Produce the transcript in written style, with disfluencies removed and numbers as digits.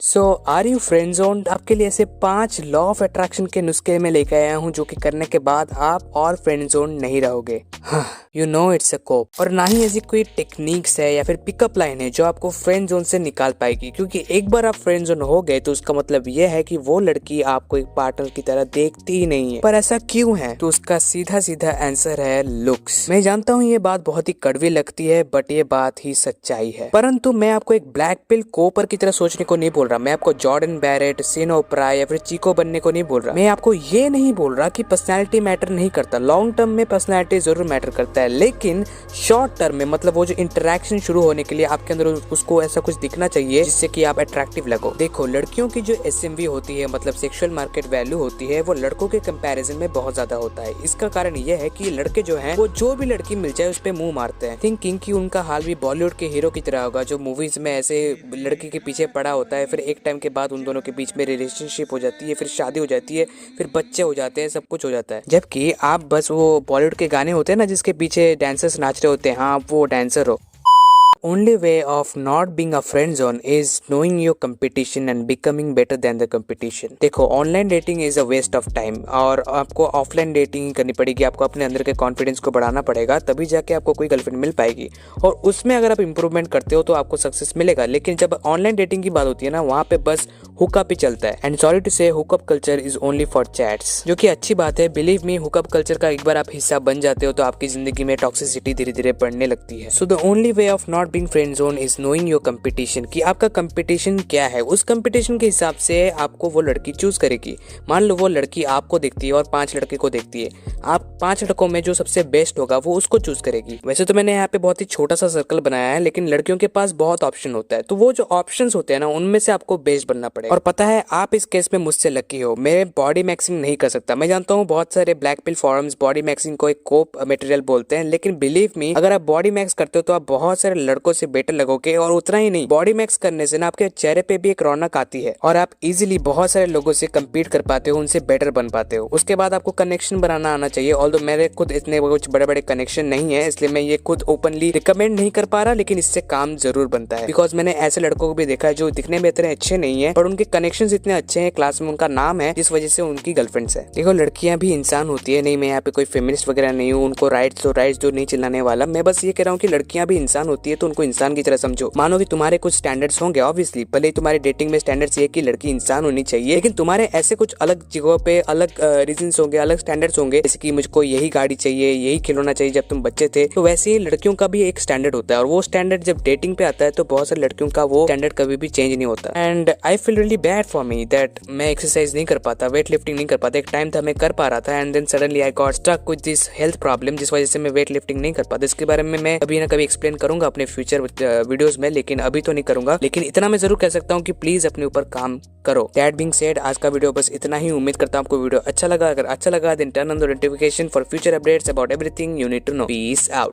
So are you friend zone? आपके लिए ऐसे 5 लॉ ऑफ अट्रैक्शन के नुस्खे में लेकर आया हूँ जो कि करने के बाद आप और फ्रेंड जोन नहीं रहोगे। यू नो इट्स अ कोप। और ना ही ऐसी कोई टेक्निक्स है या फिर पिकअप लाइन है जो आपको फ्रेंड जोन से निकाल पाएगी, क्योंकि एक बार आप फ्रेंड जोन हो गए तो उसका मतलब ये है कि वो लड़की आपको एक पार्टनर की तरह देखती ही नहीं है। पर ऐसा क्यों है? तो उसका सीधा सीधा आंसर है लुक्स। मैं जानता हूँ ये बात बहुत ही कड़वी लगती है, बट ये बात ही सच्चाई है। परंतु मैं आपको एक ब्लैक पिल कोपर की तरह सोचने को नहीं बोल रहा। मैं आपको जॉर्डन बैरेट, सीन ओपरा या फिर चीको बनने को नहीं बोल रहा। मैं आपको ये नहीं बोल रहा कि पर्सनैलिटी मैटर नहीं करता। लॉन्ग टर्म में पर्सनैलिटी जरूर मैटर करता है, लेकिन शॉर्ट टर्म में मतलब वो जो इंटरेक्शन शुरू होने के लिए आपके अंदर उसको ऐसा कुछ दिखना चाहिए जिससे कि आप अट्रैक्टिव लगो। देखो, लड़कियों की जो एसएमवी होती है, मतलब सेक्सुअल मार्केट वैल्यू होती है, वो लड़कों के कंपैरिजन में बहुत ज्यादा होता है। इसका कारण ये है कि लड़के जो हैं वो जो भी लड़की मिल जाए उस पे मुंह मारते हैं, थिंकिंग कि उनका हाल भी बॉलीवुड के हीरो की तरह होगा जो मूवीज में ऐसे लड़की के पीछे पड़ा होता है। फिर एक टाइम के बाद उन दोनों के बीच में रिलेशनशिप हो जाती है, फिर शादी हो जाती है, फिर बच्चे हो जाते हैं, सब कुछ हो जाता है। जबकि आप बस वो बॉलीवुड के गाने होते हैं ना जिसके पीछे डांसर्स नाच रहे होते हैं, हाँ वो डांसर हो। Only way of not being a friend zone is knowing your competition and becoming better than the competition। देखो, online dating is a waste of time और आपको ऑफलाइन डेटिंग करनी पड़ेगी। आपको अपने अंदर के कॉन्फिडेंस को बढ़ाना पड़ेगा, तभी जाके आपको कोई गर्लफ्रेंड मिल पाएगी। और उसमें अगर आप इंप्रूवमेंट करते हो तो आपको सक्सेस मिलेगा। लेकिन जब ऑनलाइन डेटिंग की बात होती है ना, वहाँ पे बस हुकअप ही चलता है। एंड सॉरी टू से, hookup culture is only for chats, जो कि अच्छी बात है। बिलीव मी, हुकअप कल्चर का एक बार आप हिस्सा बन जाते हो तो आपकी जिंदगी में टॉक्सिसिटी धीरे धीरे बढ़ने लगती है। So the only way of not being friend zone is knowing your competition, कि आपका कंपटीशन क्या है। उस कंपटीशन के हिसाब से आपको वो लड़की चूज करेगी। मान लो वो लड़की आपको देखती है और 5 लड़के को देखती है, आप 5 लड़कों में जो सबसे बेस्ट होगा वो उसको चूज करेगी। वैसे तो मैंने यहाँ पे बहुत ही छोटा सा सर्कल बनाया है, लेकिन लड़कियों के पास बहुत ऑप्शन होता है, तो वो जो ऑप्शंस होते हैं ना उनमें से आपको बेस्ट बनना पड़ेगा। और पता है, आप इस केस में मुझसे लकी हो। मैं बॉडी मैक्सिंग नहीं कर सकता। मैं जानता हूँ बहुत सारे ब्लैक पिल फॉरम्स बॉडी मैक्सिंग को एक कोप मटेरियल बोलते हैं, लेकिन बिलीव मी, अगर आप बॉडी मैक्स करते हो तो आप बहुत सारे लड़कों से बेटर लगोगे। और उतना ही नहीं, बॉडी मैक्स करने से ना आपके चेहरे पे भी एक रौनक आती है और आप इजीली बहुत सारे लोगों से कम्पीट कर पाते हो, उनसे बेटर बन पाते हो। उसके बाद आपको कनेक्शन बनाना आना चाहिए। ऑल्दो मेरे खुद इतने कुछ बड़े बड़े कनेक्शन नहीं है, इसलिए मैं ये खुद ओपनली रिकमेंड नहीं कर पा रहा, लेकिन इससे काम जरूर बनता है। बिकॉज मैंने ऐसे लड़कों को भी देखा है जो दिखने में इतने अच्छे नहीं है, पर उनके कनेक्शन इतने अच्छे हैं, क्लास में उनका नाम है, जिस वजह से उनकी गर्लफ्रेंड्स है। देखो, लड़कियां भी इंसान होती है। नहीं, मैं यहाँ पे कोई फेमिनिस्ट वगैरह नहीं हूँ, उनको राइट्स जो नहीं चिल्लाने वाला। मैं बस ये कह रहा हूँ कि लड़कियां भी इंसान होती है, तो उनको इंसान की तरह समझो। मानो कि तुम्हारे कुछ स्टैंडर्ड्स होंगे, ऑब्वियसली, भले ही तुम्हारे डेटिंग में स्टैंडर्ड्स ये कि लड़की इंसान होनी चाहिए, लेकिन तुम्हारे ऐसे कुछ अलग जगहों पे अलग रीजंस होंगे, अलग स्टैंडर्ड्स होंगे। जैसे कि मुझको यही गाड़ी चाहिए, यही खिलौना चाहिए जब तुम बच्चे थे, तो वैसे ही लड़कियों का भी एक स्टैंडर्ड होता है। और वो स्टैंडर्ड जब डेटिंग पे आता है तो बहुत सारी लड़कियों का वो स्टैंडर्ड कभी भी चेंज नहीं होता। And I feel really bad for me that मैं एक्सरसाइज नहीं कर पाता, वेट लिफ्टिंग नहीं कर पाता। एक टाइम था मैं कर पा रहा था, and then suddenly I got stuck with this health problem, जिस वजह से मैं वेट लिफ्टिंग नहीं कर पाता। इसके बारे में मैं कभी ना कभी एक्सप्लेन करूंगा अपने फ्यूचर वीडियोस में, लेकिन अभी तो नहीं करूंगा। लेकिन इतना मैं जरूर कह सकता हूँ कि प्लीज अपने ऊपर काम करो। दैट बीइंग सेड, आज का वीडियो बस इतना ही। उम्मीद करता हूँ आपको वीडियो अच्छा लगा। अगर अच्छा लगा then turn on the notification for future updates about everything you need to know. Peace out.